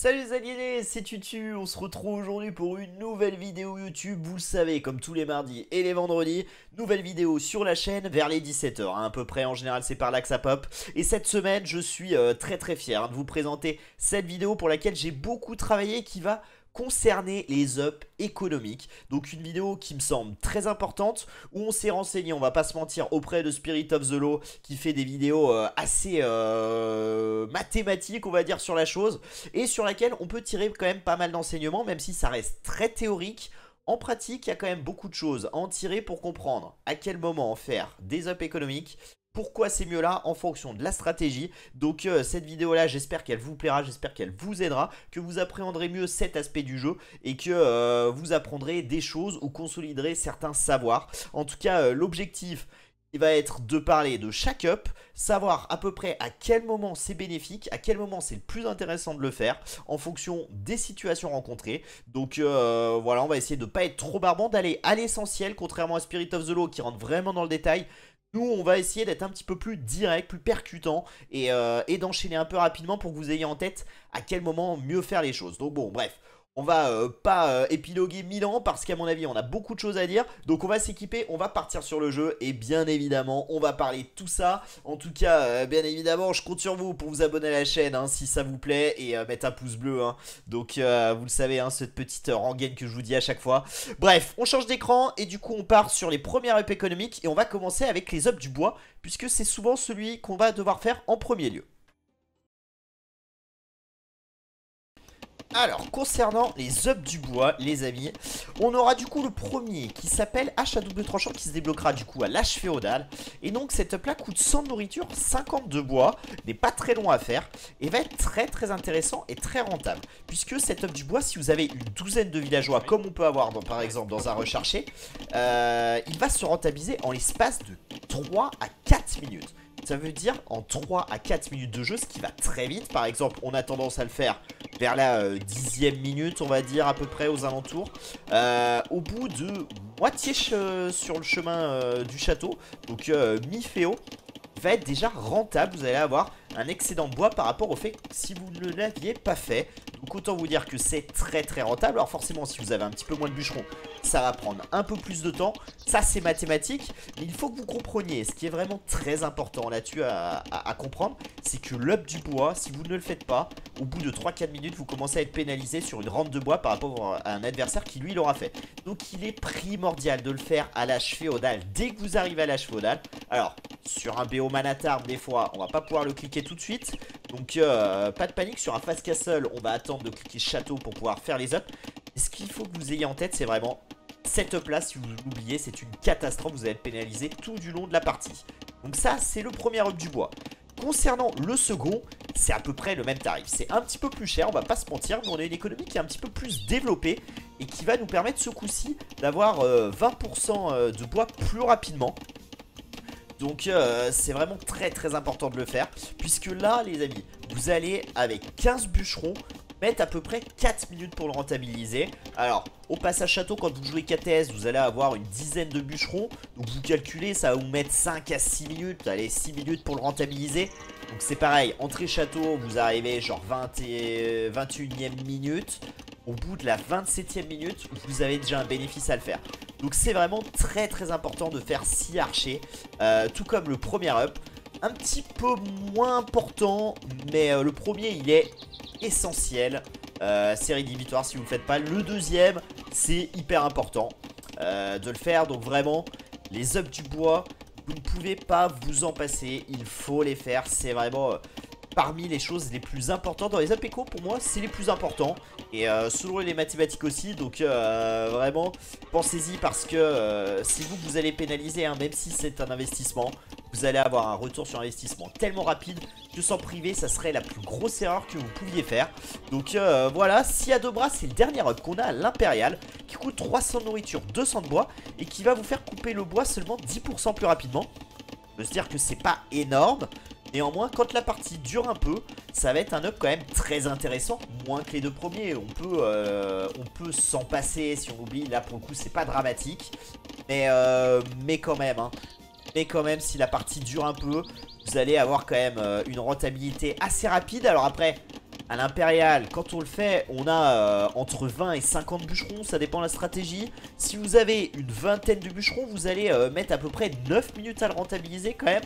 Salut les aliénés, c'est Tutu, on se retrouve aujourd'hui pour une nouvelle vidéo YouTube, vous le savez, comme tous les mardis et les vendredis, nouvelle vidéo sur la chaîne vers les 17h, à peu près, en général c'est par là que ça pop. Et cette semaine, je suis très fier de vous présenter cette vidéo pour laquelle j'ai beaucoup travaillé, qui va concerner les ups économiques. Donc une vidéo qui me semble très importante, où on s'est renseigné, on va pas se mentir, auprès de Spirit of the Law, qui fait des vidéos assez mathématiques, on va dire, sur la chose, et sur laquelle on peut tirer quand même pas mal d'enseignements, même si ça reste très théorique. En pratique, il y a quand même beaucoup de choses à en tirer pour comprendre à quel moment faire des ups économiques, pourquoi c'est mieux là en fonction de la stratégie. Donc cette vidéo là, j'espère qu'elle vous plaira, j'espère qu'elle vous aidera, que vous appréhenderez mieux cet aspect du jeu et que vous apprendrez des choses ou consoliderez certains savoirs. En tout cas, l'objectif, il va être de parler de chaque up, savoir à peu près à quel moment c'est bénéfique, à quel moment c'est le plus intéressant de le faire, en fonction des situations rencontrées. Donc voilà, on va essayer de ne pas être trop barbant, d'aller à l'essentiel, contrairement à Spirit of the Law qui rentre vraiment dans le détail. Nous, on va essayer d'être un petit peu plus direct, plus percutant et d'enchaîner un peu rapidement pour que vous ayez en tête à quel moment mieux faire les choses. Donc bon, bref. On va pas épiloguer 1000 ans parce qu'à mon avis on a beaucoup de choses à dire. Donc on va s'équiper, on va partir sur le jeu et bien évidemment on va parler de tout ça. En tout cas bien évidemment je compte sur vous pour vous abonner à la chaîne hein, si ça vous plaît et mettre un pouce bleu hein. Donc vous le savez hein, cette petite rengaine que je vous dis à chaque fois. Bref, on change d'écran et du coup on part sur les premières ups économiques et on va commencer avec les ups du bois puisque c'est souvent celui qu'on va devoir faire en premier lieu. Alors, concernant les ups du bois, les amis, on aura du coup le premier qui s'appelle hache à double tranchant qui se débloquera du coup à l'âge féodal. Et donc cet up là coûte 100 de nourriture, 50 de bois, n'est pas très long à faire et va être très intéressant et très rentable. Puisque cet up du bois, si vous avez une douzaine de villageois comme on peut avoir par exemple dans un recherché, il va se rentabiliser en l'espace de 3 à 4 minutes. Ça veut dire en 3 à 4 minutes de jeu, ce qui va très vite. Par exemple, on a tendance à le faire vers la 10e minute, on va dire, à peu près aux alentours. Au bout de moitié sur le chemin du château, donc mi-féo, va être déjà rentable. Vous allez avoir un excédent de bois par rapport au fait que si vous ne l'aviez pas fait. Donc autant vous dire que c'est très rentable. Alors forcément si vous avez un petit peu moins de bûcherons, ça va prendre un peu plus de temps. Ça c'est mathématique. Mais il faut que vous compreniez, ce qui est vraiment très important là-dessus à comprendre, c'est que l'up du bois, si vous ne le faites pas, au bout de 3-4 minutes, vous commencez à être pénalisé sur une rente de bois par rapport à un adversaire qui lui l'aura fait. Donc il est primordial de le faire à l'âge féodal dès que vous arrivez à l'âge féodal. Alors sur un BO Manatarm des fois on va pas pouvoir le cliquer tout de suite. Donc pas de panique, sur un fast castle on va attendre de cliquer château pour pouvoir faire les ups. Et ce qu'il faut que vous ayez en tête, c'est vraiment cette up là, si vous l'oubliez c'est une catastrophe, vous allez être pénalisé tout du long de la partie. Donc ça c'est le premier up du bois. Concernant le second, c'est à peu près le même tarif. C'est un petit peu plus cher, on va pas se mentir, mais on a une économie qui est un petit peu plus développée et qui va nous permettre ce coup-ci d'avoir 20% de bois plus rapidement. Donc c'est vraiment très important de le faire. Puisque là les amis, vous allez avec 15 bûcherons mettre à peu près 4 minutes pour le rentabiliser. Alors au passage château, quand vous jouez KTS, vous allez avoir une dizaine de bûcherons. Donc vous calculez, ça va vous mettre 5 à 6 minutes. Allez, 6 minutes pour le rentabiliser. Donc c'est pareil, entrée château, vous arrivez genre 21e minute. Au bout de la 27e minute, vous avez déjà un bénéfice à le faire. Donc c'est vraiment très important de faire 6 archers, tout comme le premier up. Un petit peu moins important, mais le premier il est essentiel. Série de victoires si vous ne le faites pas. Le deuxième c'est hyper important de le faire. Donc vraiment les ups du bois, vous ne pouvez pas vous en passer. Il faut les faire, c'est vraiment parmi les choses les plus importantes dans les ups éco. Pour moi c'est les plus importants. Et selon les mathématiques aussi. Donc vraiment pensez-y parce que c'est vous que vous allez pénaliser hein, même si c'est un investissement. Vous allez avoir un retour sur investissement tellement rapide que sans priver ça serait la plus grosse erreur que vous pouviez faire. Donc voilà, si à deux bras c'est le dernier up qu'on a à l'impérial, qui coûte 300 de nourriture, 200 de bois, et qui va vous faire couper le bois seulement 10% plus rapidement. On peut se dire que c'est pas énorme. Néanmoins, quand la partie dure un peu, ça va être un up quand même très intéressant. Moins que les deux premiers, on peut s'en passer si on oublie. Là pour le coup c'est pas dramatique. Mais quand même hein. Mais quand même si la partie dure un peu, vous allez avoir quand même une rentabilité assez rapide. Alors après, À l'impérial, quand on le fait, on a entre 20 et 50 bûcherons, ça dépend de la stratégie. Si vous avez une vingtaine de bûcherons, vous allez mettre à peu près 9 minutes à le rentabiliser quand même.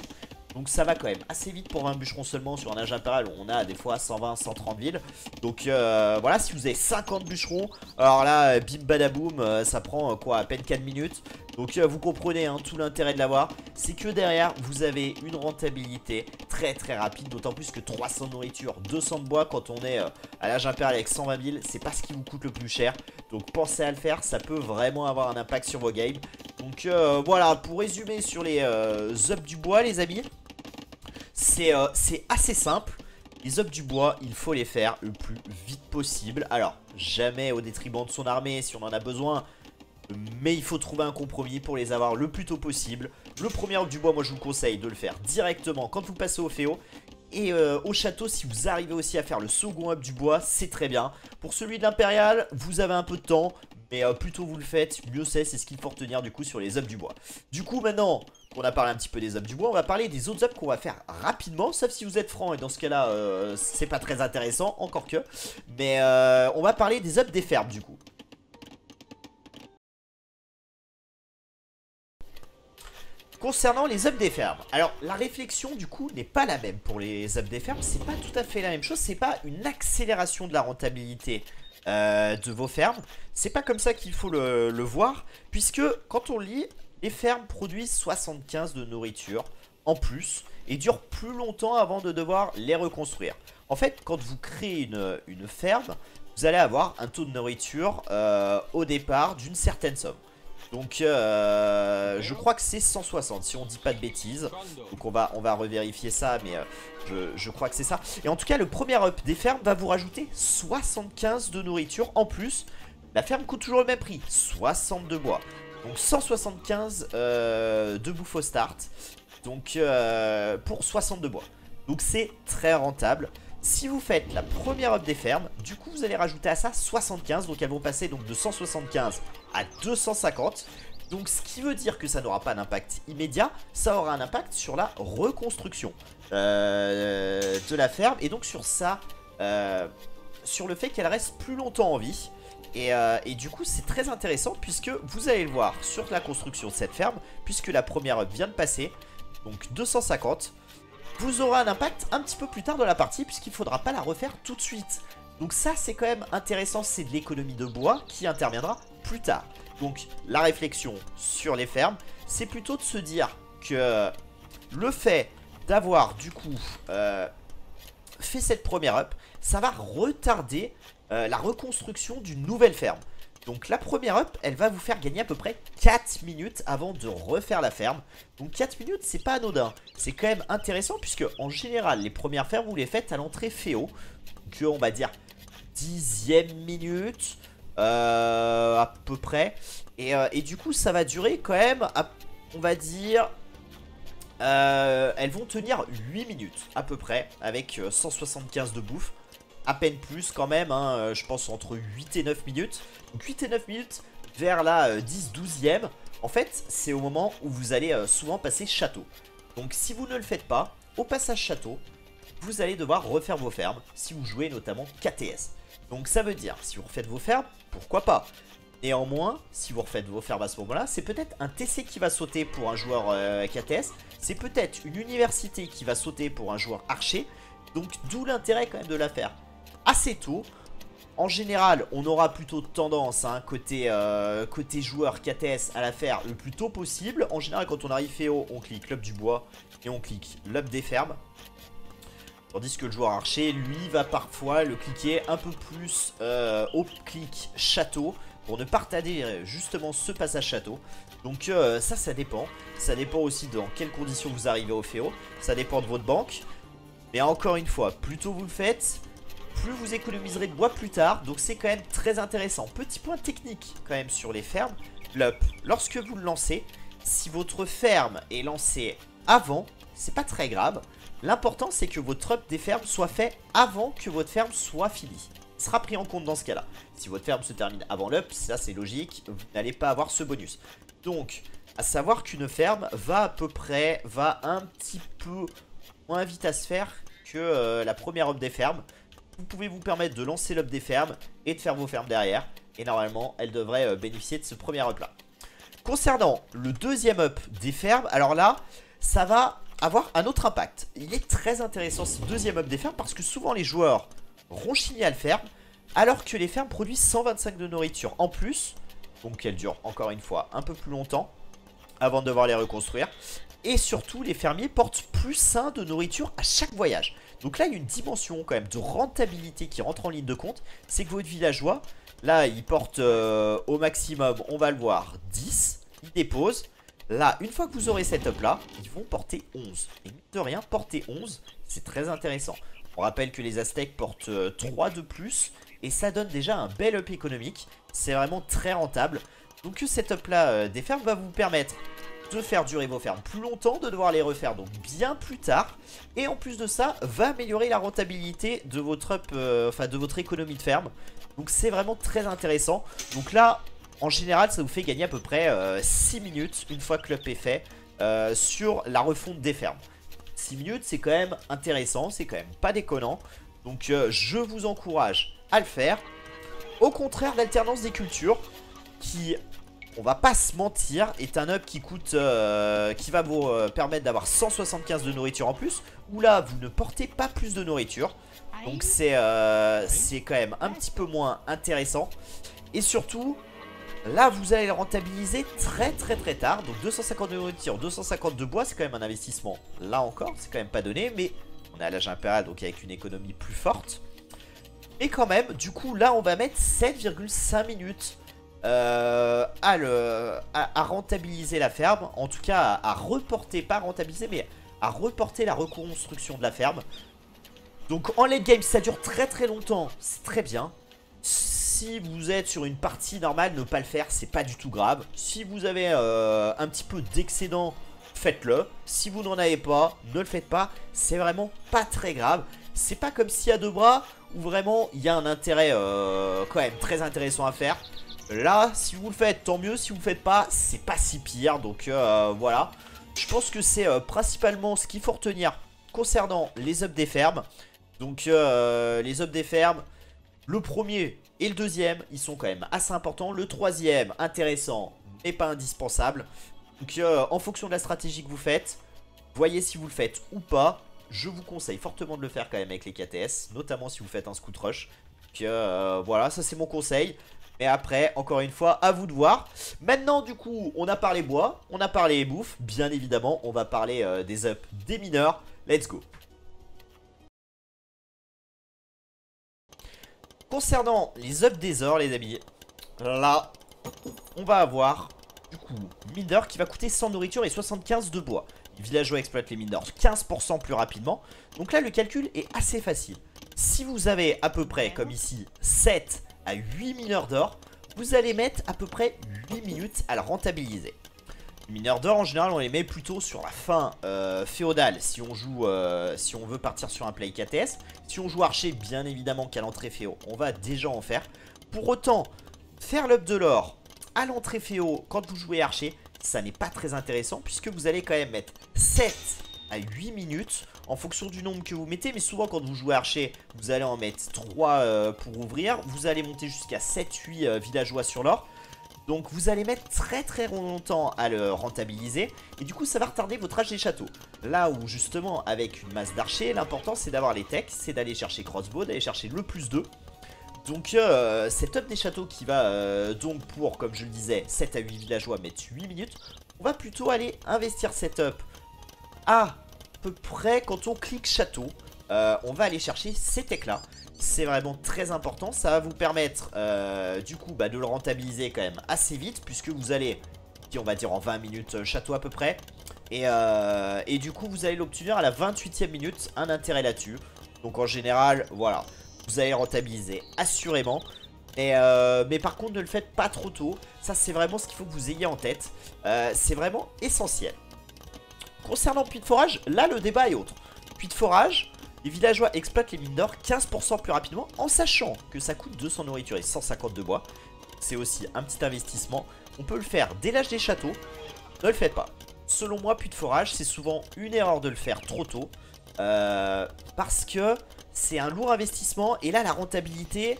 Donc ça va quand même assez vite pour 20 bûcherons seulement sur un âge impérial où on a des fois 120, 130 villes. Donc voilà, si vous avez 50 bûcherons, alors là, bim badaboum, ça prend quoi, à peine 4 minutes. Donc vous comprenez hein, tout l'intérêt de l'avoir. C'est que derrière, vous avez une rentabilité très très rapide. D'autant plus que 300 de nourriture, 200 de bois quand on est à l'âge impérial avec 120 villes, c'est pas ce qui vous coûte le plus cher. Donc pensez à le faire, ça peut vraiment avoir un impact sur vos games. Donc voilà, pour résumer sur les ups du bois les amis. C'est assez simple. Les ups du bois, il faut les faire le plus vite possible. Alors, jamais au détriment de son armée si on en a besoin. Mais il faut trouver un compromis pour les avoir le plus tôt possible. Le premier up du bois, moi je vous conseille de le faire directement quand vous passez au Féo. Et au château, si vous arrivez aussi à faire le second up du bois, c'est très bien. Pour celui de l'impérial, vous avez un peu de temps. Mais plus tôt vous le faites, mieux c'est ce qu'il faut retenir du coup sur les ups du bois. Du coup maintenant qu'on a parlé un petit peu des ups du bois, on va parler des autres ups qu'on va faire rapidement. Sauf si vous êtes franc et dans ce cas là c'est pas très intéressant, encore que. Mais on va parler des ups des fermes du coup. Concernant les ups des fermes, alors la réflexion du coup n'est pas la même pour les ups des fermes. C'est pas tout à fait la même chose, c'est pas une accélération de la rentabilité de vos fermes. C'est pas comme ça qu'il faut le voir, puisque quand on lit, les fermes produisent 75 de nourriture en plus et durent plus longtemps avant de devoir les reconstruire. En fait, quand vous créez une ferme, vous allez avoir un taux de nourriture au départ d'une certaine somme. Donc je crois que c'est 160 si on dit pas de bêtises. Donc on va revérifier ça, mais je crois que c'est ça. Et en tout cas le premier up des fermes va vous rajouter 75 de nourriture en plus. La ferme coûte toujours le même prix, 60 de bois. Donc 175 de bouffe au start. Donc pour 60 de bois. Donc c'est très rentable. Si vous faites la première up des fermes, du coup vous allez rajouter à ça 75. Donc elles vont passer donc de 175 à 250. Donc ce qui veut dire que ça n'aura pas d'impact immédiat. Ça aura un impact sur la reconstruction de la ferme. Et donc sur ça, sur le fait qu'elle reste plus longtemps en vie. Et du coup c'est très intéressant puisque vous allez le voir sur la construction de cette ferme. Puisque la première up vient de passer. Donc 250. Vous aurez un impact un petit peu plus tard dans la partie puisqu'il ne faudra pas la refaire tout de suite. Donc ça c'est quand même intéressant, c'est de l'économie de bois qui interviendra plus tard. Donc la réflexion sur les fermes, c'est plutôt de se dire que le fait d'avoir du coup fait cette première up, ça va retarder la reconstruction d'une nouvelle ferme. Donc la première up, elle va vous faire gagner à peu près 4 minutes avant de refaire la ferme. Donc 4 minutes, c'est pas anodin. C'est quand même intéressant puisque en général, les premières fermes, vous les faites à l'entrée Féo. Donc on va dire 10e minute à peu près. Et du coup, ça va durer quand même, on va dire... elles vont tenir 8 minutes à peu près avec 175 de bouffe. À peine plus quand même, hein, je pense entre 8 et 9 minutes. Donc 8 et 9 minutes vers la 10-12e. En fait, c'est au moment où vous allez souvent passer château. Donc si vous ne le faites pas, au passage château, vous allez devoir refaire vos fermes si vous jouez notamment KTS. Donc ça veut dire, si vous refaites vos fermes, pourquoi pas. Néanmoins, si vous refaites vos fermes à ce moment-là, c'est peut-être un TC qui va sauter pour un joueur KTS. C'est peut-être une université qui va sauter pour un joueur archer. Donc d'où l'intérêt quand même de la faire assez tôt. En général, on aura plutôt tendance, hein, côté joueur KTS, à la faire le plus tôt possible. En général, quand on arrive Féo, on clique l'up du bois et on clique l'up des fermes. Tandis que le joueur archer, lui, va parfois le cliquer un peu plus au clic château pour ne pas retarder justement ce passage château. Donc ça dépend. Ça dépend aussi dans quelles conditions vous arrivez au Féo. Ça dépend de votre banque. Mais encore une fois, plus tôt vous le faites, plus vous économiserez de bois plus tard. Donc c'est quand même très intéressant. Petit point technique quand même sur les fermes. L'up, lorsque vous le lancez, si votre ferme est lancée avant, c'est pas très grave. L'important c'est que votre up des fermes soit fait avant que votre ferme soit finie. Il sera pris en compte dans ce cas là. Si votre ferme se termine avant l'up, ça c'est logique, vous n'allez pas avoir ce bonus. Donc, à savoir qu'une ferme va un petit peu moins vite à se faire que la première up des fermes. vous pouvez vous permettre de lancer l'up des fermes et de faire vos fermes derrière. Et normalement, elle devrait bénéficier de ce premier up là. Concernant le deuxième up des fermes, alors là, ça va avoir un autre impact. Il est très intéressant ce deuxième up des fermes parce que souvent les joueurs ronchignaient à le faire, alors que les fermes produisent 125 de nourriture en plus. Donc elles durent encore une fois un peu plus longtemps avant de devoir les reconstruire. Et surtout, les fermiers portent plus 1 de nourriture à chaque voyage. Donc là, il y a une dimension quand même de rentabilité qui rentre en ligne de compte. C'est que votre villageois, là, il porte au maximum, on va le voir, 10. Il dépose. Là, une fois que vous aurez cette up là, ils vont porter 11. Et mine de rien, porter 11, c'est très intéressant. On rappelle que les Aztèques portent 3 de plus. Et ça donne déjà un bel up économique. C'est vraiment très rentable. Donc cette up là des fermes va vous permettre de faire durer vos fermes plus longtemps, de devoir les refaire donc bien plus tard. Et en plus de ça, va améliorer la rentabilité de votre up, de votre économie de ferme. Donc c'est vraiment très intéressant. Donc là, en général, ça vous fait gagner à peu près 6 minutes une fois que l'up est fait sur la refonte des fermes. 6 minutes, c'est quand même intéressant, c'est quand même pas déconnant. Donc je vous encourage à le faire. Au contraire, l'alternance des cultures, qui, on va pas se mentir, est un up qui coûte, qui va vous permettre d'avoir 175 de nourriture en plus. Où là, vous ne portez pas plus de nourriture. Donc c'est quand même un petit peu moins intéressant. Et surtout, là, vous allez le rentabiliser très tard. Donc 250 de nourriture, 250 de bois, c'est quand même un investissement. Là encore, c'est quand même pas donné, mais on est à l'âge impérial, donc avec une économie plus forte. Et quand même, du coup, là, on va mettre 7,5 minutes à rentabiliser la ferme. En tout cas, à reporter, pas rentabiliser, mais à reporter la reconstruction de la ferme. Donc en late game, ça dure très longtemps, c'est très bien. Si vous êtes sur une partie normale, ne pas le faire, c'est pas du tout grave. Si vous avez un petit peu d'excédent, faites-le. Si vous n'en avez pas, ne le faites pas. C'est vraiment pas très grave. C'est pas comme s'il y a deux bras où vraiment il y a un intérêt quand même très intéressant à faire. Là, si vous le faites, tant mieux. Si vous le faites pas, c'est pas si pire. Donc voilà. Je pense que c'est principalement ce qu'il faut retenir concernant les ups des fermes. Donc les ups des fermes, le premier et le deuxième, ils sont quand même assez importants. Le troisième, intéressant, mais pas indispensable. Donc en fonction de la stratégie que vous faites, voyez si vous le faites ou pas. Je vous conseille fortement de le faire quand même avec les KTS, notamment si vous faites un scout rush. Donc voilà, ça c'est mon conseil. Et après, encore une fois, à vous de voir. Maintenant, du coup, on a parlé bois, on a parlé bouffe. Bien évidemment, on va parler des ups des mineurs. Let's go. Concernant les ups des ors, les amis, là, on va avoir, du coup, mine d'or qui va coûter 100 nourriture et 75 de bois. Les villageois exploitent les mines d'or 15% plus rapidement. Donc là, le calcul est assez facile. Si vous avez à peu près, comme ici, 7 à 8 mineurs d'or, vous allez mettre à peu près 8 minutes à le rentabiliser. Les mineurs d'or, en général, on les met plutôt sur la fin féodale si on joue, si on veut partir sur un play KTS. Si on joue archer, bien évidemment qu'à l'entrée féo, on va déjà en faire. Pour autant, faire l'up de l'or à l'entrée féo quand vous jouez archer, ça n'est pas très intéressant puisque vous allez quand même mettre 7 à 8 minutes en fonction du nombre que vous mettez. Mais souvent quand vous jouez archer, vous allez en mettre 3 pour ouvrir. Vous allez monter jusqu'à 7-8 villageois sur l'or. Donc vous allez mettre très longtemps à le rentabiliser. Et du coup ça va retarder votre âge des châteaux. Là où justement avec une masse d'archers, l'important c'est d'avoir les techs, c'est d'aller chercher crossbow, d'aller chercher le plus 2. Donc cette up des châteaux qui va donc pour, comme je le disais, 7 à 8 villageois mettre 8 minutes. On va plutôt aller investir cette up à peu près quand on clique château. On va aller chercher ces techs là. C'est vraiment très important, ça va vous permettre du coup de le rentabiliser quand même assez vite. Puisque vous allez, on va dire en 20 minutes château à peu près. Et du coup vous allez l'obtenir à la 28e minute, un intérêt là-dessus. Donc en général, voilà, vous allez rentabiliser assurément. Mais par contre ne le faites pas trop tôt. Ça c'est vraiment ce qu'il faut que vous ayez en tête. C'est vraiment essentiel. Concernant puits de forage, là le débat est autre. Puits de forage, les villageois exploitent les mines d'or 15% plus rapidement en sachant que ça coûte 200 nourriture et 150 de bois. C'est aussi un petit investissement. On peut le faire dès l'âge des châteaux. Ne le faites pas. Selon moi, puits de forage, c'est souvent une erreur de le faire trop tôt. Parce que c'est un lourd investissement. Et là, la rentabilité,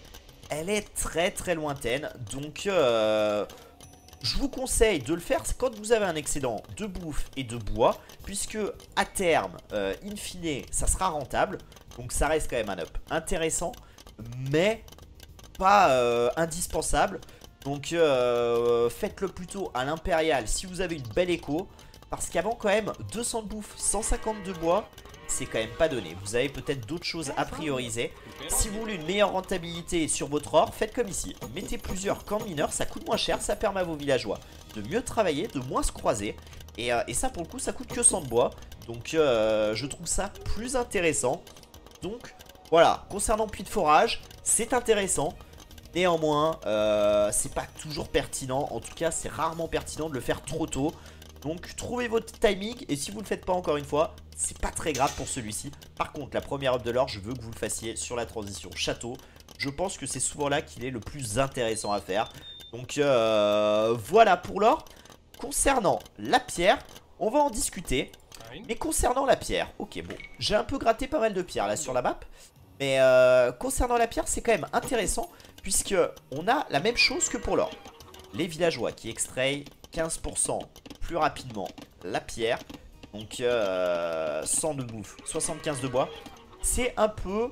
elle est très très lointaine. Donc, je vous conseille de le faire quand vous avez un excédent de bouffe et de bois. Puisque à terme, in fine, ça sera rentable. Donc, ça reste quand même un up intéressant. Mais pas indispensable. Donc, faites-le plutôt à l'impérial si vous avez une belle écho. Parce qu'avant quand même 200 de bouffe, 150 de bois, c'est quand même pas donné. Vous avez peut-être d'autres choses à prioriser. Si vous voulez une meilleure rentabilité sur votre or, faites comme ici. Mettez plusieurs camps de mineurs, ça coûte moins cher, ça permet à vos villageois de mieux travailler, de moins se croiser. Et ça pour le coup ça coûte que 100 de bois. Donc je trouve ça plus intéressant. Donc voilà, concernant puits de forage, c'est intéressant. Néanmoins, c'est pas toujours pertinent. En tout cas, c'est rarement pertinent de le faire trop tôt. Donc trouvez votre timing et si vous ne le faites pas encore une fois, c'est pas très grave pour celui-ci. Par contre la première up de l'or, je veux que vous le fassiez sur la transition château. Je pense que c'est souvent là qu'il est le plus intéressant à faire. Donc voilà pour l'or. Concernant la pierre, on va en discuter. Mais concernant la pierre, ok bon, j'ai un peu gratté pas mal de pierres là sur la map. Mais concernant la pierre, c'est quand même intéressant puisque on a la même chose que pour l'or. Les villageois qui extraient 15% plus rapidement la pierre. Donc 100 de bouffe, 75 de bois. C'est un peu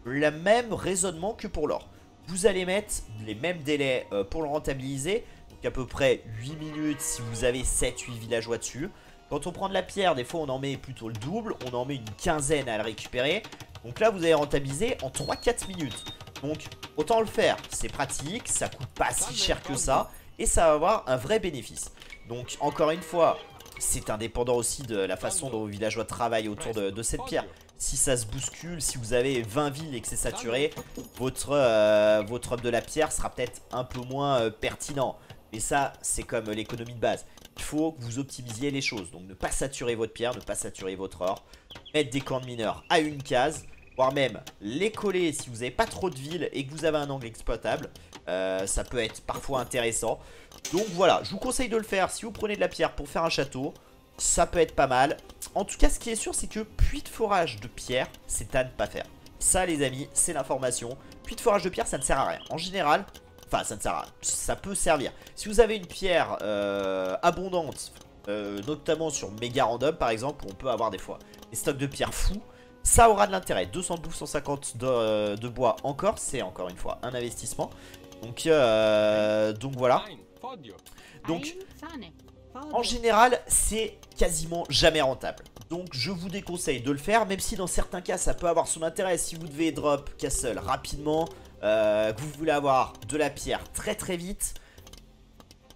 le même raisonnement que pour l'or. Vous allez mettre les mêmes délais pour le rentabiliser. Donc à peu près 8 minutes si vous avez 7-8 villageois dessus. Quand on prend de la pierre, des fois on en met plutôt le double. On en met une quinzaine à le récupérer. Donc là vous allez rentabiliser en 3-4 minutes. Donc autant le faire, c'est pratique, ça coûte pas si cher que ça. Et ça va avoir un vrai bénéfice. Donc encore une fois, c'est indépendant aussi de la façon dont vos villageois travaillent autour de cette pierre. Si ça se bouscule, si vous avez 20 villes et que c'est saturé, votre up de la pierre sera peut-être un peu moins pertinent. Et ça, c'est comme l'économie de base. Il faut que vous optimisiez les choses. Donc ne pas saturer votre pierre, ne pas saturer votre or. Mettre des camps de mineurs à une case. Voire même les coller si vous n'avez pas trop de villes et que vous avez un angle exploitable. Ça peut être parfois intéressant. Donc voilà, je vous conseille de le faire si vous prenez de la pierre pour faire un château. Ça peut être pas mal. En tout cas, ce qui est sûr, c'est que puits de forage de pierre, c'est à ne pas faire. Ça, les amis, c'est l'information. Puits de forage de pierre, ça ne sert à rien. En général, enfin, ça ne sert à rien. Ça peut servir. Si vous avez une pierre abondante, notamment sur méga random, par exemple, où on peut avoir des fois des stocks de pierre fous, ça aura de l'intérêt. 200 de bouffe, 150 de bois encore, c'est encore une fois un investissement. Donc voilà. Donc en général c'est quasiment jamais rentable. Donc je vous déconseille de le faire. Même si dans certains cas ça peut avoir son intérêt. Si vous devez drop castle rapidement, que vous voulez avoir de la pierre très très vite,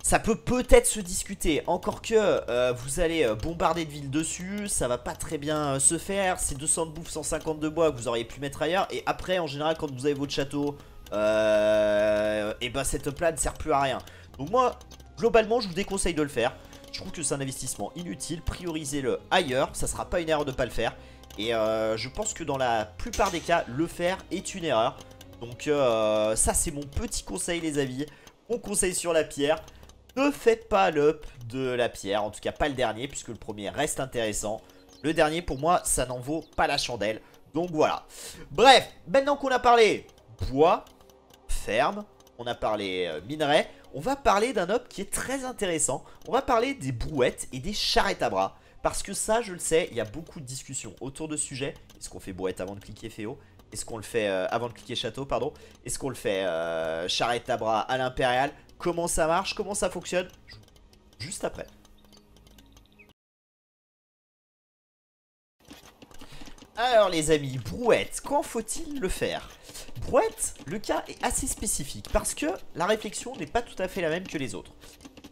ça peut peut-être se discuter. Encore que vous allez bombarder de villes dessus, ça va pas très bien se faire. C'est 200 de bouffe, 150 de bois que vous auriez pu mettre ailleurs. Et après en général quand vous avez votre château, et ben cette up là ne sert plus à rien. Donc moi globalement je vous déconseille de le faire. Je trouve que c'est un investissement inutile. Priorisez-le ailleurs, ça sera pas une erreur de pas le faire. Et je pense que dans la plupart des cas le faire est une erreur. Donc ça c'est mon petit conseil les amis. Mon conseil sur la pierre: ne faites pas l'up de la pierre. En tout cas pas le dernier, puisque le premier reste intéressant. Le dernier pour moi ça n'en vaut pas la chandelle. Donc voilà. Bref, maintenant qu'on a parlé bois, ferme, on a parlé minerai, on va parler d'un up qui est très intéressant. On va parler des brouettes et des charrettes à bras. Parce que ça, je le sais, il y a beaucoup de discussions autour de ce sujet. Est-ce qu'on fait brouette avant de cliquer féo? Est-ce qu'on le fait avant de cliquer château, pardon? Est-ce qu'on le fait charrette à bras à l'impérial? Comment ça marche? Comment ça fonctionne? Juste après. Alors les amis, brouette, quand faut-il le faire? Brouette, le cas est assez spécifique parce que la réflexion n'est pas tout à fait la même que les autres.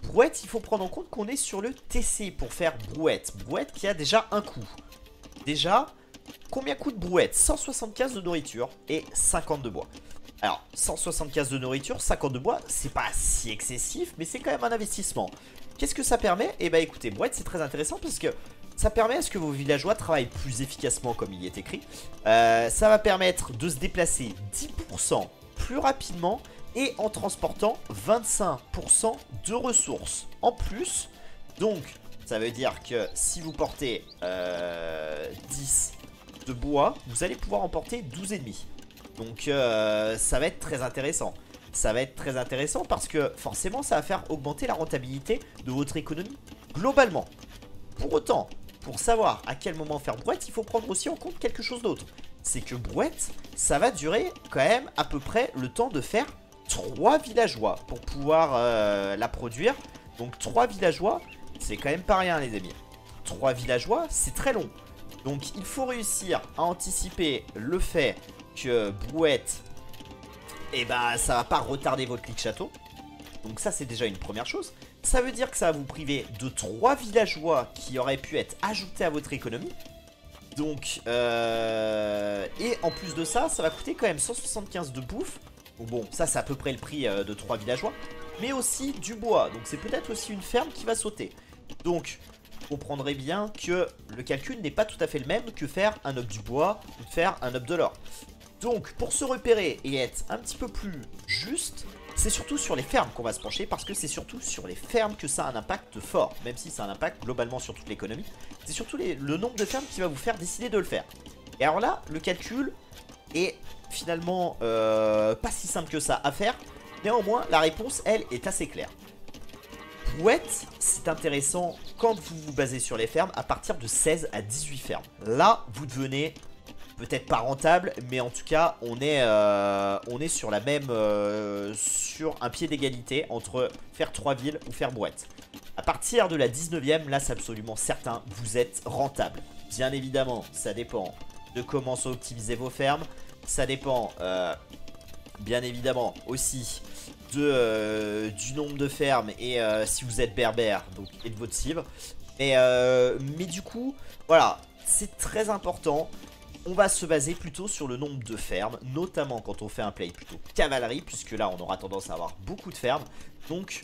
Brouette, il faut prendre en compte qu'on est sur le TC pour faire brouette. Brouette qui a déjà un coût. Déjà, combien coûte brouette? 175 de nourriture et 50 de bois. Alors, 175 de nourriture, 50 de bois, c'est pas si excessif, mais c'est quand même un investissement. Qu'est-ce que ça permet? Eh ben écoutez, brouette c'est très intéressant parce que ça permet à ce que vos villageois travaillent plus efficacement comme il y est écrit. Ça va permettre de se déplacer 10% plus rapidement et en transportant 25% de ressources en plus. Donc ça veut dire que si vous portez 10 de bois, vous allez pouvoir emporter 12 ennemis. Donc ça va être très intéressant. Ça va être très intéressant parce que forcément ça va faire augmenter la rentabilité de votre économie globalement. Pour autant, pour savoir à quel moment faire brouette, il faut prendre aussi en compte quelque chose d'autre. C'est que brouette, ça va durer quand même à peu près le temps de faire 3 villageois pour pouvoir la produire. Donc 3 villageois, c'est quand même pas rien les amis. 3 villageois, c'est très long. Donc il faut réussir à anticiper le fait que brouette, et bah ça va pas retarder votre clic château. Donc ça c'est déjà une première chose. Ça veut dire que ça va vous priver de 3 villageois qui auraient pu être ajoutés à votre économie. Donc et en plus de ça, ça va coûter quand même 175 de bouffe. Bon ça c'est à peu près le prix de 3 villageois. Mais aussi du bois, donc c'est peut-être aussi une ferme qui va sauter. Donc vous comprendrez bien que le calcul n'est pas tout à fait le même que faire un hub du bois ou de faire un hub de l'or. Donc pour se repérer et être un petit peu plus juste, c'est surtout sur les fermes qu'on va se pencher, parce que c'est surtout sur les fermes que ça a un impact fort. Même si ça a un impact globalement sur toute l'économie, c'est surtout le nombre de fermes qui va vous faire décider de le faire. Et alors là, le calcul est finalement pas si simple que ça à faire. Néanmoins, la réponse, elle, est assez claire. Brouette, c'est intéressant quand vous vous basez sur les fermes à partir de 16 à 18 fermes. Là, vous devenez peut-être pas rentable, mais en tout cas, on est sur la même, sur un pied d'égalité entre faire 3 villes ou faire brouette. À partir de la 19e, là, c'est absolument certain, vous êtes rentable. Bien évidemment, ça dépend de comment sont optimisées vos fermes. Ça dépend, bien évidemment, aussi du nombre de fermes et si vous êtes berbère, donc, et de votre cible. Mais du coup, voilà, c'est très important. On va se baser plutôt sur le nombre de fermes, notamment quand on fait un play plutôt cavalerie, puisque là on aura tendance à avoir beaucoup de fermes. Donc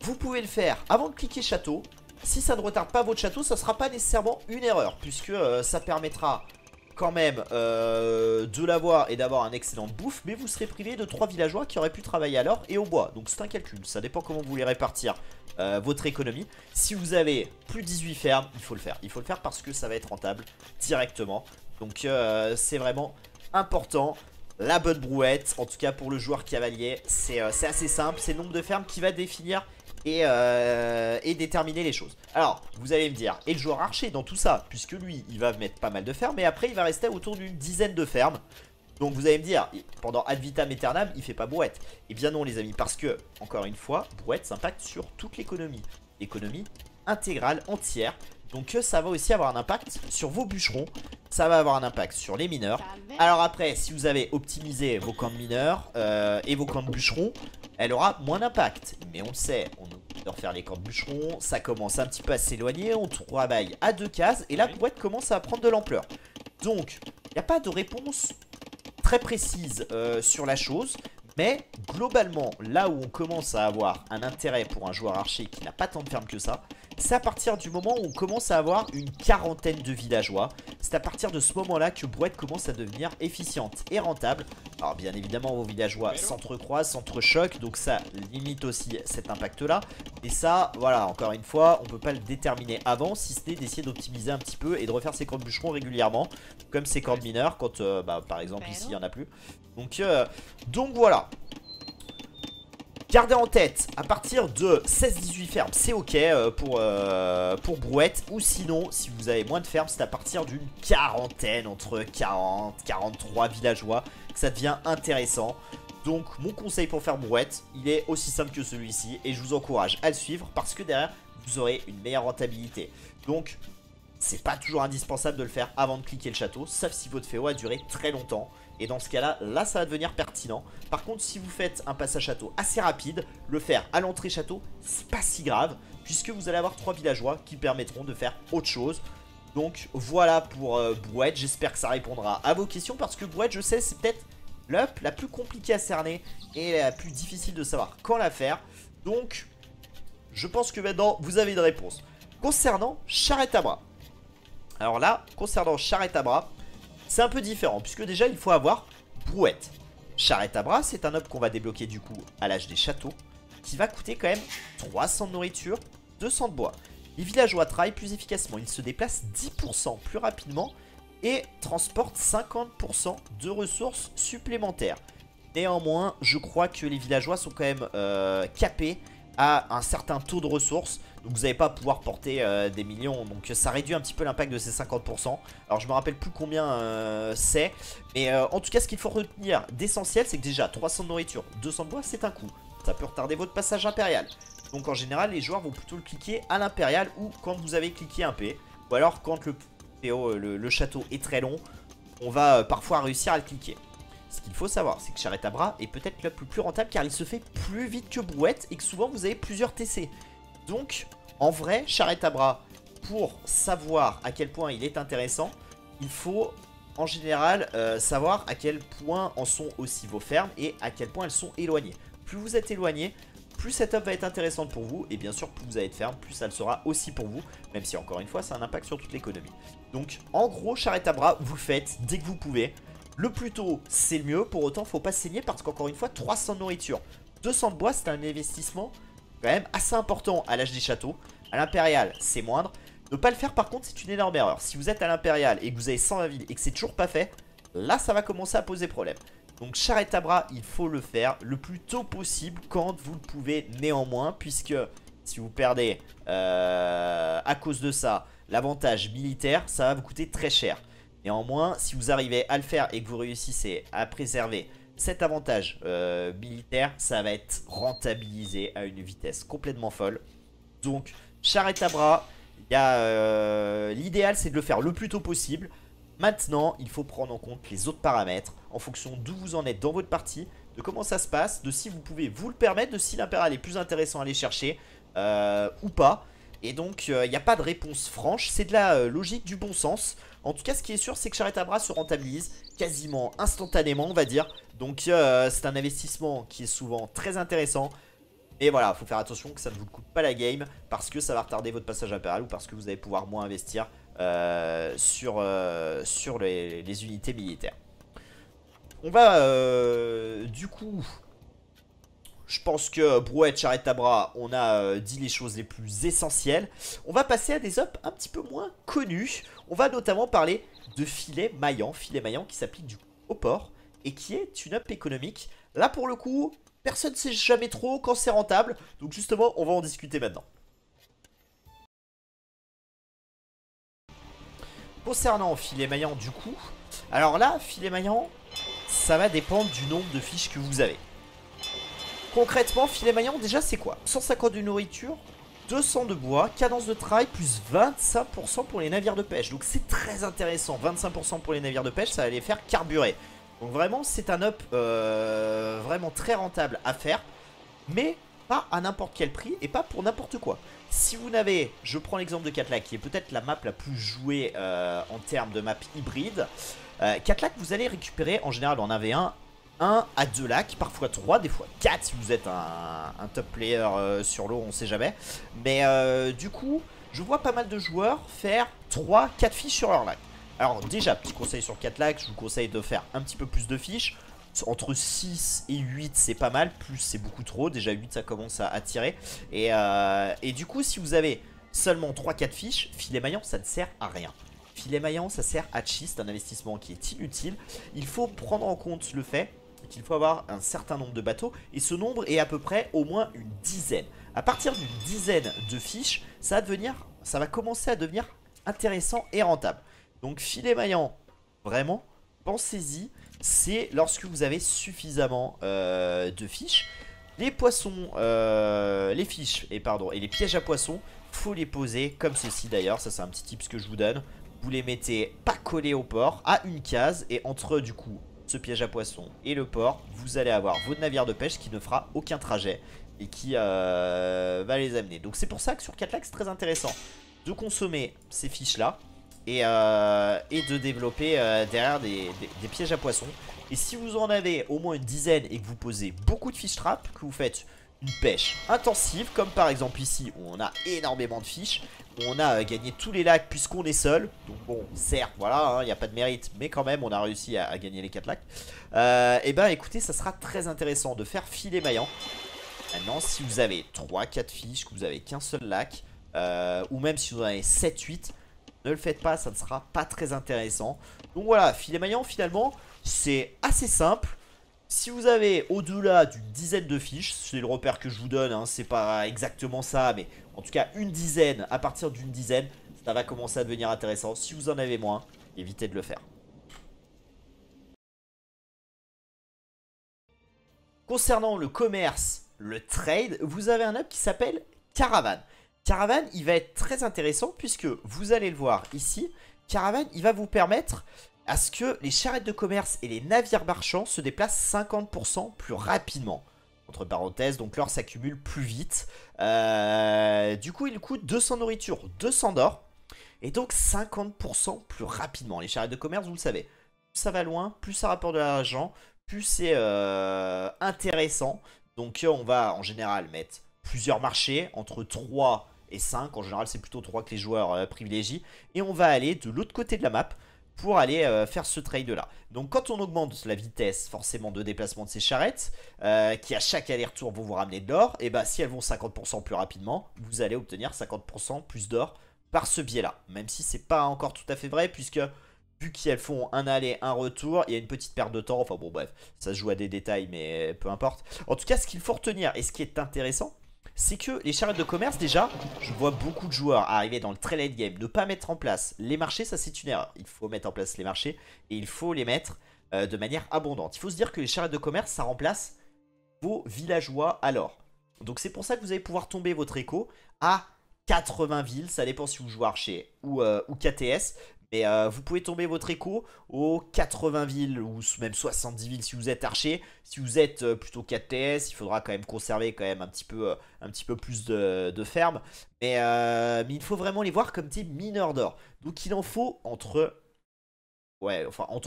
vous pouvez le faire avant de cliquer château. Si ça ne retarde pas votre château, ça ne sera pas nécessairement une erreur, puisque ça permettra quand même de l'avoir et d'avoir un excellent bouffe, mais vous serez privé de 3 villageois qui auraient pu travailler à l'or et au bois. Donc c'est un calcul, ça dépend comment vous voulez répartir votre économie. Si vous avez plus de 18 fermes, il faut le faire. Il faut le faire parce que ça va être rentable directement. Donc c'est vraiment important. La bonne brouette, en tout cas pour le joueur cavalier, c'est assez simple. C'est le nombre de fermes qui va définir et déterminer les choses. Alors vous allez me dire, et le joueur archer dans tout ça, puisque lui il va mettre pas mal de fermes, mais après il va rester autour d'une dizaine de fermes. Donc vous allez me dire, pendant ad vitam aeternam il fait pas brouette. Et bien non les amis, parce que encore une fois, brouette s'impacte sur toute l'économie. L'économie intégrale, entière. Donc ça va aussi avoir un impact sur vos bûcherons. Ça va avoir un impact sur les mineurs. Alors après, si vous avez optimisé vos camps de mineurs et vos camps de bûcherons, elle aura moins d'impact. Mais on le sait, on doit refaire les camps de bûcherons. Ça commence un petit peu à s'éloigner. On travaille à 2 cases. Et la brouette commence à prendre de l'ampleur. Donc, il n'y a pas de réponse très précise sur la chose. Mais globalement, là où on commence à avoir un intérêt pour un joueur archer qui n'a pas tant de fermes que ça, c'est à partir du moment où on commence à avoir une quarantaine de villageois. C'est à partir de ce moment-là que brouette commence à devenir efficiente et rentable. Alors bien évidemment vos villageois s'entrecroisent, s'entrechoquent, donc ça limite aussi cet impact-là. Et ça, voilà, encore une fois, on ne peut pas le déterminer avant, si ce n'est d'essayer d'optimiser un petit peu et de refaire ses camps de bûcherons régulièrement, comme ses camps de mineurs, quand par exemple ici il n'y en a plus. Donc voilà. Gardez en tête, à partir de 16-18 fermes, c'est ok pour brouette. Ou sinon, si vous avez moins de fermes, c'est à partir d'une quarantaine, entre 40 43 villageois, que ça devient intéressant. Donc mon conseil pour faire brouette, il est aussi simple que celui-ci. Et je vous encourage à le suivre parce que derrière, vous aurez une meilleure rentabilité. Donc c'est pas toujours indispensable de le faire avant de cliquer le château, sauf si votre féo a duré très longtemps. Et dans ce cas-là, là ça va devenir pertinent. Par contre, si vous faites un passage château assez rapide, le faire à l'entrée château, c'est pas si grave, puisque vous allez avoir 3 villageois qui permettront de faire autre chose. Donc voilà pour brouette, j'espère que ça répondra à vos questions, parce que brouette, je sais, c'est peut-être l'up la plus compliquée à cerner et la plus difficile de savoir quand la faire. Donc, je pense que maintenant, vous avez une réponse. Concernant charrette à bras. Alors là, concernant charrette à bras, c'est un peu différent, puisque déjà il faut avoir brouette. Charrette à bras, c'est un hub qu'on va débloquer du coup à l'âge des châteaux, qui va coûter quand même 300 de nourriture, 200 de bois. Les villageois travaillent plus efficacement, ils se déplacent 10% plus rapidement et transporte 50% de ressources supplémentaires. Néanmoins, je crois que les villageois sont quand même capés à un certain taux de ressources. Donc vous n'allez pas pouvoir porter des millions. Donc ça réduit un petit peu l'impact de ces 50%. Alors je me rappelle plus combien c'est. Mais en tout cas, ce qu'il faut retenir d'essentiel, c'est que déjà 300 de nourriture, 200 de bois, c'est un coût. Ça peut retarder votre passage impérial. Donc en général, les joueurs vont plutôt le cliquer à l'impérial ou quand vous avez cliqué un P. Ou alors quand le château est très long, on va parfois réussir à le cliquer. Ce qu'il faut savoir, c'est que Charrette à Bras est peut-être le plus rentable car il se fait plus vite que Brouette et que souvent vous avez plusieurs TC. Donc, en vrai, Charrette à Bras, pour savoir à quel point il est intéressant, il faut en général savoir à quel point en sont aussi vos fermes et à quel point elles sont éloignées. Plus vous êtes éloigné, plus cette up va être intéressante pour vous. Et bien sûr, plus vous allez de ferme, plus ça le sera aussi pour vous. Même si encore une fois, ça a un impact sur toute l'économie. Donc, en gros, Charrette à Bras, vous le faites dès que vous pouvez. Le plus tôt, c'est le mieux. Pour autant, faut pas se saigner parce qu'encore une fois, 300 de nourriture, 200 de bois, c'est un investissement quand même assez important à l'âge des châteaux. À l'impérial, c'est moindre. Ne pas le faire, par contre, c'est une énorme erreur. Si vous êtes à l'impérial et que vous avez 120 villes et que c'est toujours pas fait, là, ça va commencer à poser problème. Donc, Charrette à Bras, il faut le faire le plus tôt possible quand vous le pouvez néanmoins. Puisque si vous perdez à cause de ça l'avantage militaire, ça va vous coûter très cher. Néanmoins, si vous arrivez à le faire et que vous réussissez à préserver cet avantage militaire, ça va être rentabilisé à une vitesse complètement folle. Donc, Charrette à Bras, l'idéal c'est de le faire le plus tôt possible. Maintenant, il faut prendre en compte les autres paramètres en fonction d'où vous en êtes dans votre partie, de comment ça se passe, de si vous pouvez vous le permettre, de si l'impérial est plus intéressant à aller chercher ou pas. Et donc, il n'y a pas de réponse franche, c'est de la logique, du bon sens. En tout cas, ce qui est sûr, c'est que Charrette à Bras se rentabilise quasiment instantanément, on va dire. Donc, c'est un investissement qui est souvent très intéressant. Et voilà, il faut faire attention que ça ne vous coûte pas la game parce que ça va retarder votre passage impérial ou parce que vous allez pouvoir moins investir sur les unités militaires. On va du coup... Je pense que Brouette, Charrette à Bras, on a dit les choses les plus essentielles. On va passer à des ups un petit peu moins connus. On va notamment parler de Filet Maillant qui s'applique du coup au port et qui est une up économique. Là pour le coup, personne ne sait jamais trop quand c'est rentable. Donc justement, on va en discuter maintenant. Concernant Filet Maillant du coup, alors là, Filet Maillant, ça va dépendre du nombre de fiches que vous avez. Concrètement, Filet Maillant, déjà c'est quoi? 150 de nourriture, 200 de bois, cadence de travail, plus 25% pour les navires de pêche. Donc c'est très intéressant, 25% pour les navires de pêche, ça va les faire carburer. Donc vraiment, c'est un up vraiment très rentable à faire, mais pas à n'importe quel prix et pas pour n'importe quoi. Si vous n'avez, je prends l'exemple de Catlac, qui est peut-être la map la plus jouée en termes de map hybride. Catlac, vous allez récupérer en général en 1v1, 1 à 2 lacs, parfois 3, des fois 4 si vous êtes un top player sur l'eau, on sait jamais. Mais du coup, je vois pas mal de joueurs faire 3-4 fiches sur leur lac. Alors déjà, petit conseil sur 4 lacs, je vous conseille de faire un petit peu plus de fiches. Entre 6 et 8 c'est pas mal, plus c'est beaucoup trop, déjà 8 ça commence à tirer. Et du coup si vous avez seulement 3-4 fiches, Filet Maillant ça ne sert à rien. Filet Maillant ça sert à cheat, c'est un investissement qui est inutile. Il faut prendre en compte le fait qu'il faut avoir un certain nombre de bateaux et ce nombre est à peu près au moins une dizaine. À partir d'une dizaine de fiches, ça va commencer à devenir intéressant et rentable. Donc Filet Maillant, vraiment, pensez-y, c'est lorsque vous avez suffisamment de fiches. Les poissons, les fiches et les pièges à poissons, faut les poser comme ceci d'ailleurs, ça c'est un petit tips que je vous donne. Vous les mettez pas collés au port, à une case et entre du coup ce piège à poisson et le port, vous allez avoir votre navire de pêche qui ne fera aucun trajet et qui va les amener. Donc c'est pour ça que sur Catlac c'est très intéressant de consommer ces fiches là et de développer derrière des pièges à poissons. Et si vous en avez au moins une dizaine et que vous posez beaucoup de fiches trap, que vous faites une pêche intensive, comme par exemple ici où on a énormément de fiches, où on a gagné tous les lacs puisqu'on est seul. Donc bon, certes, voilà, il n'y a pas de mérite, mais quand même on a réussi à gagner les 4 lacs. Et ben écoutez, ça sera très intéressant de faire Filet Maillant. Maintenant, si vous avez 3-4 fiches, que vous avez qu'un seul lac, ou même si vous en avez 7-8, Ne le faites pas, ça ne sera pas très intéressant. Donc voilà, filet maillant finalement, c'est assez simple. Si vous avez au-delà d'une dizaine de fiches, c'est le repère que je vous donne, hein, c'est pas exactement ça, mais en tout cas une dizaine, à partir d'une dizaine, ça va commencer à devenir intéressant. Si vous en avez moins, évitez de le faire. Concernant le commerce, le trade, vous avez un hub qui s'appelle Caravane. Caravane, il va être très intéressant puisque vous allez le voir ici. Caravane, il va vous permettre à ce que les charrettes de commerce et les navires marchands se déplacent 50% plus rapidement. Entre parenthèses, donc l'or s'accumule plus vite. Du coup, il coûte 200 nourriture, 200 d'or. Et donc 50% plus rapidement. Les charrettes de commerce, vous le savez, plus ça va loin, plus ça rapporte de l'argent, plus c'est intéressant. Donc on va en général mettre plusieurs marchés, entre 3 et 5. En général, c'est plutôt 3 que les joueurs privilégient. Et on va aller de l'autre côté de la map pour aller faire ce trade là. Donc quand on augmente la vitesse forcément de déplacement de ces charrettes, qui à chaque aller-retour vont vous ramener de l'or, et bah si elles vont 50% plus rapidement, vous allez obtenir 50% plus d'or par ce biais là. Même si c'est pas encore tout à fait vrai, puisque vu qu'elles font un aller, un retour, il y a une petite perte de temps. Enfin bon bref, ça se joue à des détails mais peu importe. En tout cas, ce qu'il faut retenir et ce qui est intéressant, c'est que les charrettes de commerce, déjà, je vois beaucoup de joueurs arriver dans le très late game, ne pas mettre en place les marchés, ça c'est une erreur. Il faut mettre en place les marchés et il faut les mettre de manière abondante. Il faut se dire que les charrettes de commerce, ça remplace vos villageois à l'or. Donc c'est pour ça que vous allez pouvoir tomber votre écho à 80 villes, ça dépend si vous jouez archer ou KTS. Mais vous pouvez tomber votre écho aux 80 villes ou même 70 villes si vous êtes archer. Si vous êtes plutôt 4TS, il faudra quand même conserver quand même un petit peu plus de fermes. Mais il faut vraiment les voir comme des mineurs d'or. Donc il en faut entre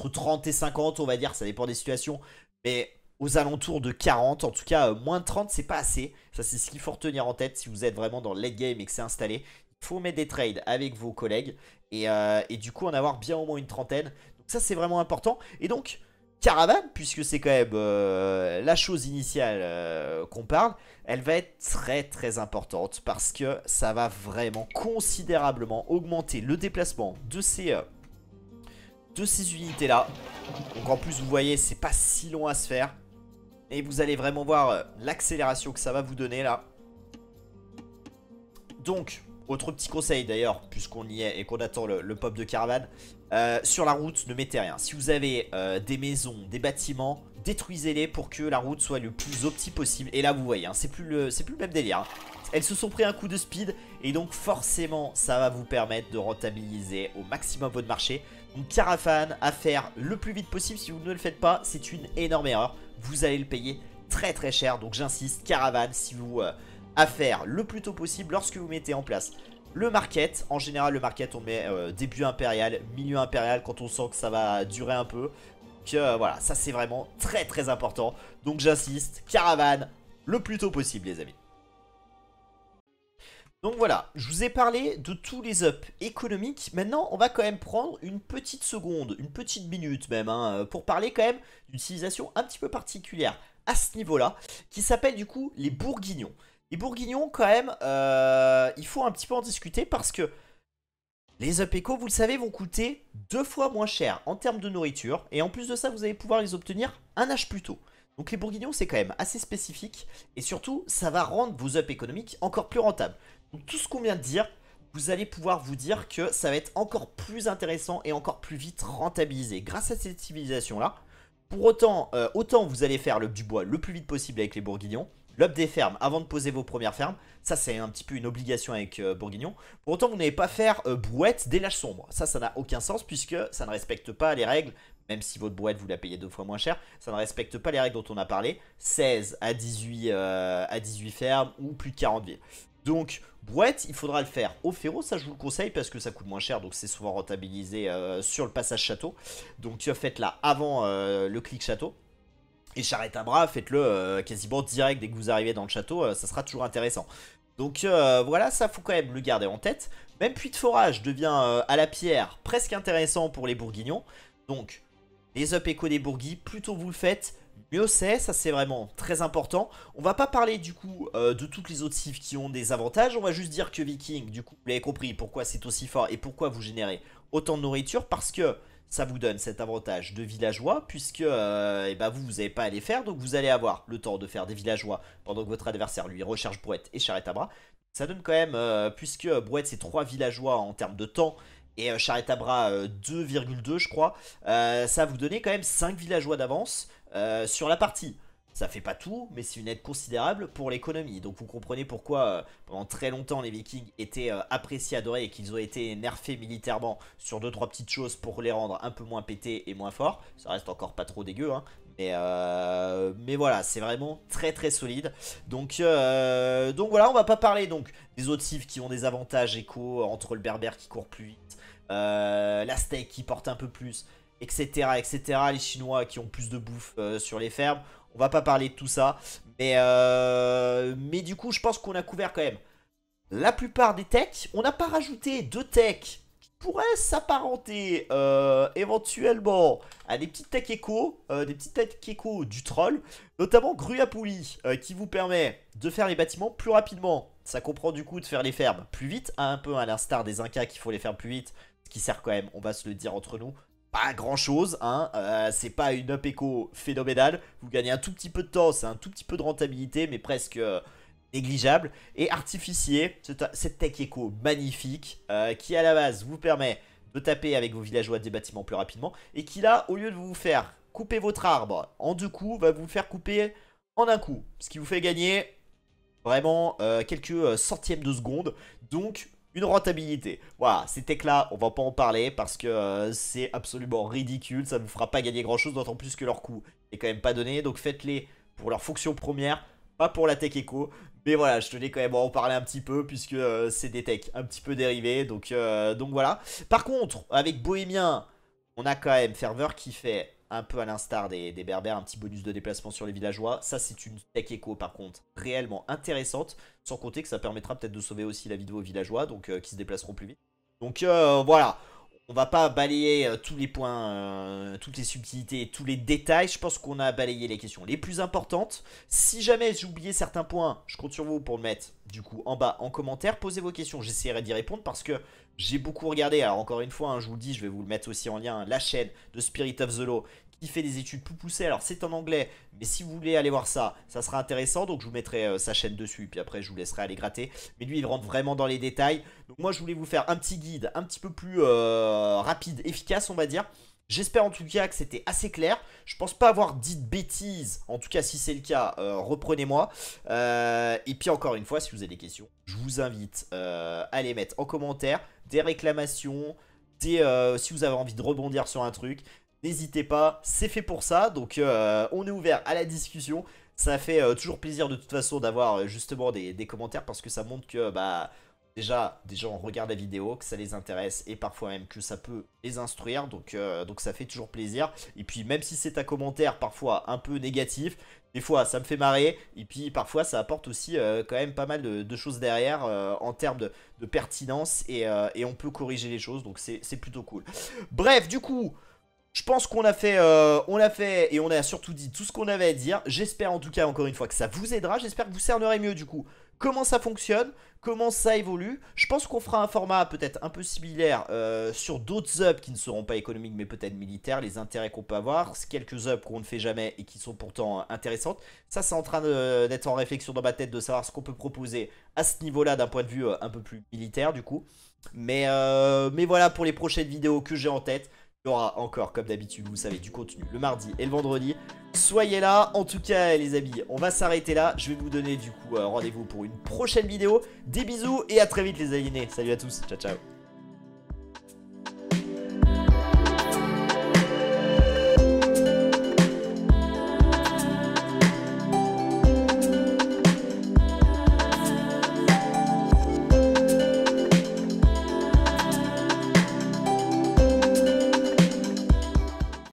30 et 50 on va dire, ça dépend des situations. Mais aux alentours de 40, en tout cas moins de 30 c'est pas assez. Ça c'est ce qu'il faut retenir en tête si vous êtes vraiment dans le late game et que c'est installé. Il faut mettre des trades avec vos collègues et du coup en avoir bien au moins une trentaine. Donc ça c'est vraiment important. Et donc Caravane, puisque c'est quand même la chose initiale qu'on parle, elle va être très très importante parce que ça va vraiment considérablement augmenter le déplacement de ces unités là. Donc en plus vous voyez c'est pas si long à se faire. Et vous allez vraiment voir l'accélération que ça va vous donner là. Donc autre petit conseil d'ailleurs, puisqu'on y est et qu'on attend le pop de Caravane, sur la route ne mettez rien. Si vous avez des maisons, des bâtiments, détruisez-les pour que la route soit le plus opti possible. Et là vous voyez, hein, c'est plus le même délire, hein. Elles se sont pris un coup de speed et donc forcément ça va vous permettre de rentabiliser au maximum votre marché. Donc Caravane à faire le plus vite possible. Si vous ne le faites pas, c'est une énorme erreur. Vous allez le payer très très cher. Donc j'insiste, Caravane, si vous à faire le plus tôt possible lorsque vous mettez en place le market. En général le market on met début impérial, milieu impérial quand on sent que ça va durer un peu. Donc voilà, ça c'est vraiment très très important. Donc j'insiste, Caravane le plus tôt possible les amis. Donc voilà, je vous ai parlé de tous les ups économiques. Maintenant, on va quand même prendre une petite seconde, une petite minute même, hein, pour parler quand même d'une civilisation un petit peu particulière à ce niveau-là, qui s'appelle du coup les Bourguignons. Les Bourguignons, quand même, il faut un petit peu en discuter parce que les up éco, vous le savez, vont coûter 2 fois moins cher en termes de nourriture. Et en plus de ça, vous allez pouvoir les obtenir un âge plus tôt. Donc les Bourguignons, c'est quand même assez spécifique. Et surtout, ça va rendre vos up économiques encore plus rentables. Donc tout ce qu'on vient de dire, vous allez pouvoir vous dire que ça va être encore plus intéressant et encore plus vite rentabilisé grâce à cette civilisation-là. Pour autant, autant vous allez faire l'up du bois le plus vite possible avec les Bourguignons. L'up des fermes avant de poser vos premières fermes, ça c'est un petit peu une obligation avec Bourguignon. Pour autant vous n'allez pas faire brouette dès l'âge sombre. Ça n'a aucun sens puisque ça ne respecte pas les règles. Même si votre brouette vous la payez 2 fois moins cher, ça ne respecte pas les règles dont on a parlé. 16 à 18 fermes ou plus de 40 villes. Donc brouette, il faudra le faire au ferro, ça je vous le conseille parce que ça coûte moins cher. Donc c'est souvent rentabilisé sur le passage château. Donc faites-la avant le clic château. Et charrette à bras, faites-le quasiment direct dès que vous arrivez dans le château, ça sera toujours intéressant. Donc voilà, ça faut quand même le garder en tête. Même puits de forage devient à la pierre presque intéressant pour les Bourguignons. Donc les up éco des Bourguis, plus tôt vous le faites, mieux c'est, ça c'est vraiment très important. On va pas parler du coup de toutes les autres cifs qui ont des avantages, on va juste dire que Viking, du coup, vous l'avez compris pourquoi c'est aussi fort et pourquoi vous générez autant de nourriture, parce que ça vous donne cet avantage de villageois, puisque eh ben vous n'avez pas à les faire, donc vous allez avoir le temps de faire des villageois pendant que votre adversaire lui recherche Brouette et Charrette à bras. Ça donne quand même, puisque Brouette c'est 3 villageois en termes de temps, et Charrette à bras 2,2 je crois, ça va vous donner quand même 5 villageois d'avance sur la partie. Ça fait pas tout, mais c'est une aide considérable pour l'économie. Donc vous comprenez pourquoi pendant très longtemps les Vikings étaient appréciés, adorés et qu'ils ont été nerfés militairement sur 2-3 petites choses pour les rendre un peu moins pétés et moins forts. Ça reste encore pas trop dégueu, hein. Mais voilà, c'est vraiment très très solide. Donc voilà, on va pas parler donc des autres cifs qui ont des avantages éco entre le berbère qui court plus vite, la steak qui porte un peu plus, etc., etc. Les Chinois qui ont plus de bouffe sur les fermes. On va pas parler de tout ça. Mais du coup, je pense qu'on a couvert quand même la plupart des techs. On n'a pas rajouté deux techs qui pourraient s'apparenter éventuellement à des petites techs éco. Des petites techs éco du troll. Notamment grue à poulie qui vous permet de faire les bâtiments plus rapidement. Ça comprend du coup de faire les fermes plus vite. Un peu à l'instar des Incas qu'il faut les faire plus vite. Ce qui sert quand même, on va se le dire entre nous, pas grand chose, hein. C'est pas une up éco phénoménale. Vous gagnez un tout petit peu de temps, c'est un tout petit peu de rentabilité, mais presque négligeable. Et artificier, cette tech éco magnifique qui à la base vous permet de taper avec vos villageois des bâtiments plus rapidement. Et qui là, au lieu de vous faire couper votre arbre en 2 coups, va vous faire couper en 1 coup. Ce qui vous fait gagner vraiment quelques centièmes de seconde. Donc une rentabilité. Voilà, ces techs là, on va pas en parler parce que c'est absolument ridicule. Ça ne vous fera pas gagner grand chose, d'autant plus que leur coût est quand même pas donné. Donc faites-les pour leur fonction première, pas pour la tech éco. Mais voilà, je tenais quand même à en parler un petit peu puisque c'est des techs un petit peu dérivés. Donc voilà. Par contre, avec Bohémien, on a quand même Ferveur qui fait un peu à l'instar des berbères, un petit bonus de déplacement sur les villageois. Ça, c'est une tech éco, par contre, réellement intéressante. Sans compter que ça permettra peut-être de sauver aussi la vie de vos villageois, donc qui se déplaceront plus vite. Donc voilà, on va pas balayer tous les points, toutes les subtilités, tous les détails. Je pense qu'on a balayé les questions les plus importantes. Si jamais j'ai oublié certains points, je compte sur vous pour le mettre du coup en bas en commentaire. Posez vos questions, j'essaierai d'y répondre parce que j'ai beaucoup regardé. Alors encore une fois, hein, je vous le dis, je vais vous le mettre aussi en lien, la chaîne de Spirit of the Law qui fait des études plus poussées. Alors c'est en anglais, mais si vous voulez aller voir ça, ça sera intéressant. Donc je vous mettrai sa chaîne dessus, puis après je vous laisserai aller gratter. Mais lui il rentre vraiment dans les détails. Donc moi je voulais vous faire un petit guide un petit peu plus rapide, efficace on va dire. J'espère en tout cas que c'était assez clair. Je pense pas avoir dit de bêtises. En tout cas si c'est le cas, reprenez-moi. Et puis encore une fois, si vous avez des questions, je vous invite à les mettre en commentaire. Des réclamations, si vous avez envie de rebondir sur un truc. N'hésitez pas, c'est fait pour ça, donc on est ouvert à la discussion. Ça fait toujours plaisir de toute façon d'avoir justement des commentaires parce que ça montre que bah déjà des gens regardent la vidéo, que ça les intéresse et parfois même que ça peut les instruire. Donc ça fait toujours plaisir. Et puis même si c'est un commentaire parfois un peu négatif, des fois ça me fait marrer. Et puis parfois ça apporte aussi quand même pas mal de choses derrière en termes de pertinence et on peut corriger les choses. Donc c'est plutôt cool. Bref, du coup... Je pense qu'on a fait et on a surtout dit tout ce qu'on avait à dire. J'espère en tout cas encore une fois que ça vous aidera. J'espère que vous cernerez mieux du coup comment ça fonctionne, comment ça évolue. Je pense qu'on fera un format peut-être un peu similaire sur d'autres ups qui ne seront pas économiques mais peut-être militaires. Les intérêts qu'on peut avoir, quelques ups qu'on ne fait jamais et qui sont pourtant intéressantes. Ça c'est en train d'être en réflexion dans ma tête de savoir ce qu'on peut proposer à ce niveau-là d'un point de vue un peu plus militaire du coup. Mais voilà pour les prochaines vidéos que j'ai en tête. Il y aura encore, comme d'habitude, vous savez, du contenu le mardi et le vendredi. Soyez là. En tout cas, les amis, on va s'arrêter là. Je vais vous donner, du coup, rendez-vous pour une prochaine vidéo. Des bisous et à très vite, les aliénés. Salut à tous. Ciao, ciao.